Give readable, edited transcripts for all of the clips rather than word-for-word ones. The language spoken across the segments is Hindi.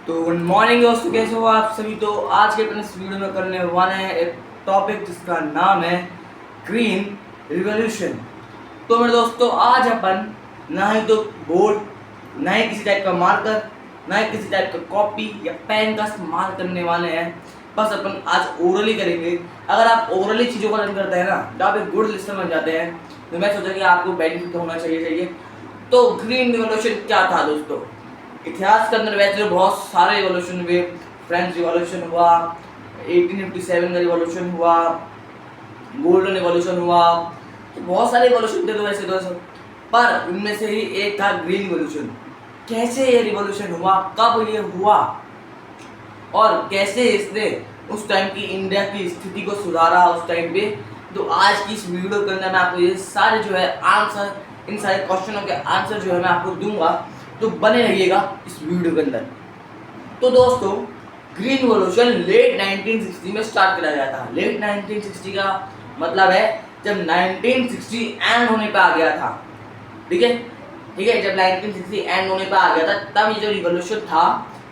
तो गुड मॉर्निंग दोस्तों, कैसे हो आप सभी। तो आज के अपने इस वीडियो में करने वाले हैं एक टॉपिक जिसका नाम है ग्रीन रिवॉल्यूशन। तो मेरे दोस्तों, आज अपन ना ही तो बोर्ड, ना ही किसी टाइप का मार्कर, ना ही किसी टाइप का कॉपी या पेन का इस्तेमाल करने वाले हैं। बस अपन आज ओरली करेंगे। अगर आप ओरली चीज़ों को लर्न करते हैं ना, तो आप एक गुड लिस्टर बन जाते हैं। तो मैं सोचा कि आपको बेनिफिट होना चाहिए। तो ग्रीन रिवॉल्यूशन क्या था दोस्तों? इतिहास के अंदर वैसे तो बहुत सारे रिवॉल्यूशन हुए। फ्रेंच रिवॉल्यूशन हुआ, 1857 का रिवॉल्यूशन हुआ, गोल्डन रिवॉल्यूशन हुआ, तो बहुत सारे रिवॉल्यूशन थे तो वैसे तो सब, पर उनमें से ही एक था ग्रीन रिवॉल्यूशन। कैसे ये रिवॉल्यूशन हुआ, कब ये हुआ और कैसे इसने उस टाइम की इंडिया की स्थिति को सुधारा उस टाइम पे, तो आज की इस वीडियो के अंदर मैं आपको ये सारे जो है आंसर, इन सारे क्वेश्चनों के आंसर जो है मैं आपको दूंगा। तो बने रहिएगा इस वीडियो के अंदर। तो दोस्तों, ग्रीन रिवॉल्यूशन लेट 1960 में स्टार्ट किया गया था। लेट 1960 का मतलब है जब 1960 एंड होने पे आ गया था। ठीक है, जब 1960 एंड होने पे आ गया था, तब ये जो रिवॉल्यूशन था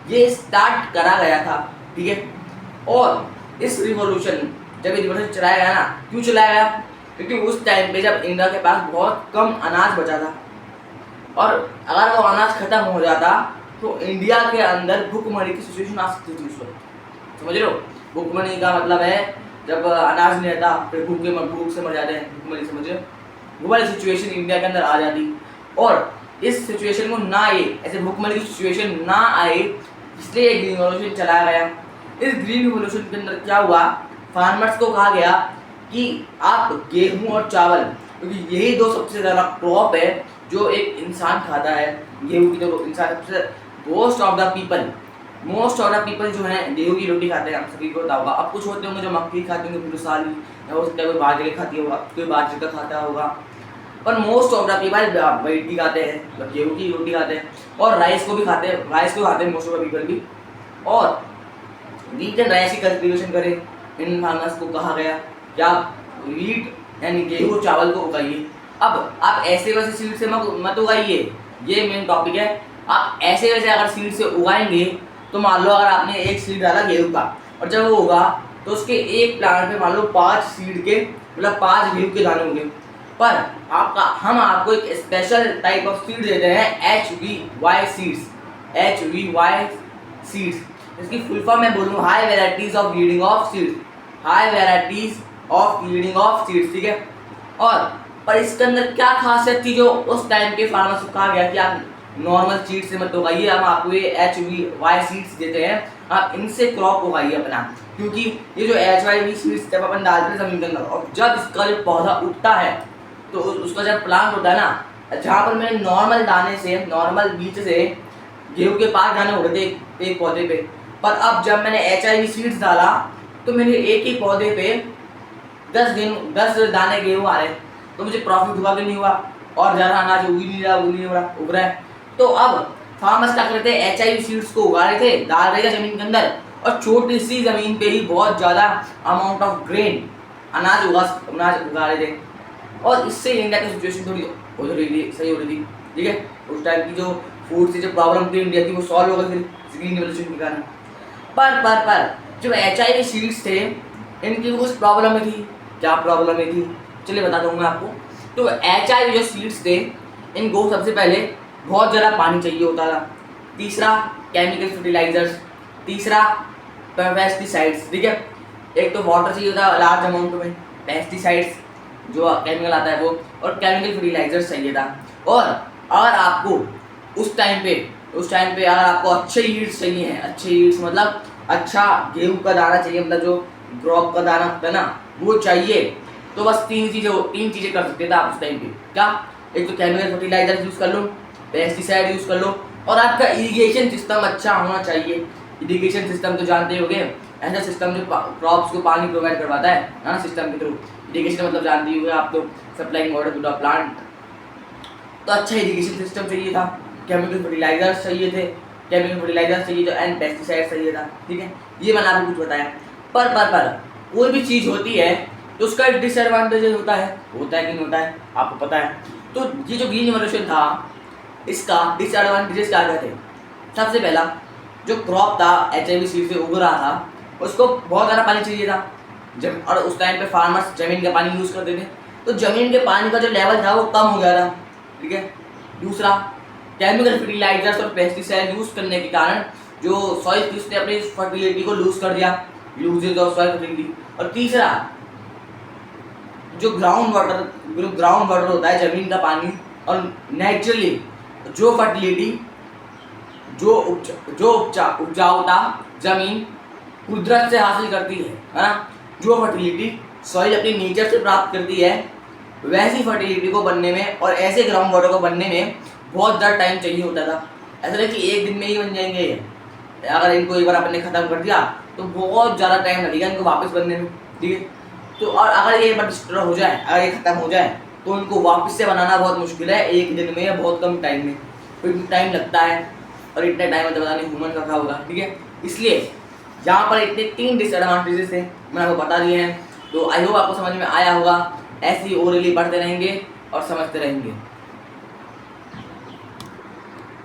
ये स्टार्ट करा गया था। ठीक है, और इस रिवॉल्यूशन, जब ये रिवॉल्यूशन चलाया गया ना, क्यों चलाया गया? क्योंकि उस टाइम पे जब इंडिया के पास बहुत कम अनाज बचा था, और अगर वो अनाज खत्म हो जाता तो इंडिया के अंदर भूखमरी की सिचुएशन आ सकती थी उस वक्त। समझ रहे हो? भूखमरी का मतलब है जब अनाज नहीं रहता, फिर भूख से मर जाते हैं, भूखमरी। समझ रहे हो? वो वाली सिचुएशन इंडिया के अंदर आ जाती, और इस सिचुएशन को ना आए, ऐसे भूखमरी की सिचुएशन ना आए, इसलिए ग्रीन रिवॉल्यूशन चलाया गया। इस ग्रीन रिवॉल्यूशन के अंदर क्या हुआ, फार्मर्स को कहा गया कि आप गेहूं और चावल, क्योंकि यही दो सबसे ज़्यादा क्रॉप है जो एक इंसान खाता है। गेहूं की तो इंसान सबसे, मोस्ट ऑफ द पीपल जो है गेहूं की रोटी खाते हैं। आप सभी को पता होगा। अब कुछ होते होंगे जो मक्की खाते होंगे पूरे साल, या हो सकता है कोई बाजरे खाती होगा, कोई बाजरे का खाता होगा, पर मोस्ट ऑफ द पीपल रोटी खाते हैं, मतलब गेहूं की रोटी खाते हैं, और राइस को भी खाते हैं। मोस्ट ऑफ द पीपल भी। और वीट एंड राइस की कल्टीवेशन करें, इन फार्मर्स को कहा गया कि आप वीट यानी गेहूं और चावल को उगाइए। अब आप ऐसे वैसे सीड से मत उगाइए, ये मेन टॉपिक है। आप ऐसे वैसे अगर सीड से उगाएंगे तो मान लो अगर आपने एक सीड डाला गेहूं का, और जब वो उगा तो उसके एक प्लांट पे मान लो 5 सीड के, मतलब 5 गेहूं के दाने होंगे। पर हम आपको एक स्पेशल टाइप ऑफ सीड देते हैं, HVY सीड्स। इसकी फुल फॉर्म मैं बोलूँ, high varieties of breeding of seeds. ठीक है, और पर इसके अंदर क्या खासियत थी जो उस टाइम के फार्मर्स को कहा गया कि आप नॉर्मल सीड से मत उगाइए, हम आपको ये HVY सीड्स देते हैं, आप इनसे क्रॉप उगाइए अपना। क्योंकि ये जो HVY सीड्स जब अपन डालते हैं जमीन के अंदर, और जब इसका जो पौधा उगता है तो उसका जब प्लांट होता है ना, जहाँ पर मैंने नॉर्मल दाने से, नॉर्मल बीज से गेहूँ के 5 दाने उड़े थे एक पौधे पे, पर अब जब मैंने HIV सीड्स डाला तो मेरे एक ही पौधे पे 10 दाने गेहूँ आ रहे, तो मुझे प्रॉफिट हुआ कि नहीं हुआ, और ज़्यादा अनाज उग रहा है। तो अब फार्मर्स क्या करते हैं, HIV सीड्स को उगा रहे थे, डाल रहे थे जमीन के अंदर, और छोटी सी जमीन पे ही बहुत ज़्यादा अमाउंट ऑफ ग्रेन अनाज उगा रहे थे, और इससे इंडिया की सिचुएशन थोड़ी सही हो रही थी। ठीक है, उस टाइम की जो फूड से जो प्रॉब्लम थी इंडिया की, वो सॉल्व हो गई थी ग्रीन रिवॉल्यूशन के कारण। पर जो HIV सीड्स थे, इनकी कुछ प्रॉब्लम में थी। क्या प्रॉब्लम में थी, चलिए बता दूँ मैं आपको। तो HIV जो सीड्स थे, इनको सबसे पहले बहुत ज़्यादा पानी चाहिए होता था। तीसरा केमिकल फर्टिलाइजर्स, तीसरा पेस्टिसाइड्स। ठीक है, एक तो वाटर चाहिए होता लार्ज अमाउंट में, पेस्टिसाइड्स जो केमिकल आता है वो, और केमिकल फर्टिलाइजर्स चाहिए था। और अगर आपको उस टाइम पे अगर आपको अच्छे यील्ड्स चाहिए हैं, अच्छे यील्ड्स मतलब अच्छा गेहूं का दाना चाहिए, मतलब जो क्रॉप का दाना होता है ना, वो चाहिए, तो बस तीन चीज़ें कर सकते थे आप उस टाइम पे। क्या? एक तो केमिकल फर्टिलाइजर यूज़ कर लो, पेस्टिसाइड यूज़ कर लो, और आपका इरिगेशन सिस्टम अच्छा होना चाहिए। इरिगेशन सिस्टम तो जानते ही होंगे, ऐसा सिस्टम जो क्रॉप्स को पानी प्रोवाइड करवाता है ना, सिस्टम के थ्रू। इरिगेशन मतलब जानते ही होंगे आप, तो supplying water to the plant. तो अच्छा इरिगेशन सिस्टम चाहिए था, केमिकल फर्टिलाइजर्स चाहिए थे, एंड पेस्टिसाइड चाहिए था। ठीक है, ये मैंने आपको कुछ बताया। पर कोई भी चीज़ होती है तो उसका एक डिसएडवांटेज होता है कि नहीं होता है, आपको पता है। तो ये जो ग्रीन रिवॉल्यूशन था, इसका डिसएडवांटेजेस क्या थे? सबसे पहला, जो क्रॉप था HIV सीड से उग रहा था, उसको बहुत ज़्यादा पानी चाहिए था और उस टाइम पे फार्मर्स ज़मीन का पानी यूज़ करते थे, तो ज़मीन के पानी का जो लेवल था वो कम हो गया था। ठीक है। दूसरा, केमिकल फर्टिलाइजर्स और पेस्टिसाइड यूज़ करने के कारण जो सॉइल थी उसने अपनी फर्टिलिटी को लूज कर दिया, लूजेज ऑफ सॉइल फर्टिलिटी। और तीसरा, जो ग्राउंड वाटर होता है, ज़मीन का पानी, और नेचुरली जो फर्टिलिटी जो उपजाऊता ज़मीन कुदरत से हासिल करती है ना, जो फर्टिलिटी सॉइल अपनी नेचर से प्राप्त करती है, वैसी फर्टिलिटी को बनने में और ऐसे ग्राउंड वाटर को बनने में बहुत ज़्यादा टाइम चाहिए होता था। ऐसा नहीं कि एक दिन में ही बन जाएंगे ये, अगर इनको एक बार आपने ख़त्म कर दिया तो बहुत ज़्यादा टाइम लगेगा इनको वापस बनने में। ठीक है। तो और अगर ये एक बार डिस्ट्रॉय हो जाए, अगर ये ख़त्म हो जाए, तो इनको वापस से बनाना बहुत मुश्किल है, एक दिन में या बहुत कम टाइम में। तो टाइम लगता है, और इतने टाइम में तो पता नहीं ह्यूमन का क्या होगा। ठीक है। इसलिए यहाँ पर इतने 3 डिसएडवांटेजेस हैं, मैंने आपको बता दिए हैं। तो आई होप आपको समझ में आया होगा। ऐसे ही ओरली पढ़ते रहेंगे और समझते रहेंगे।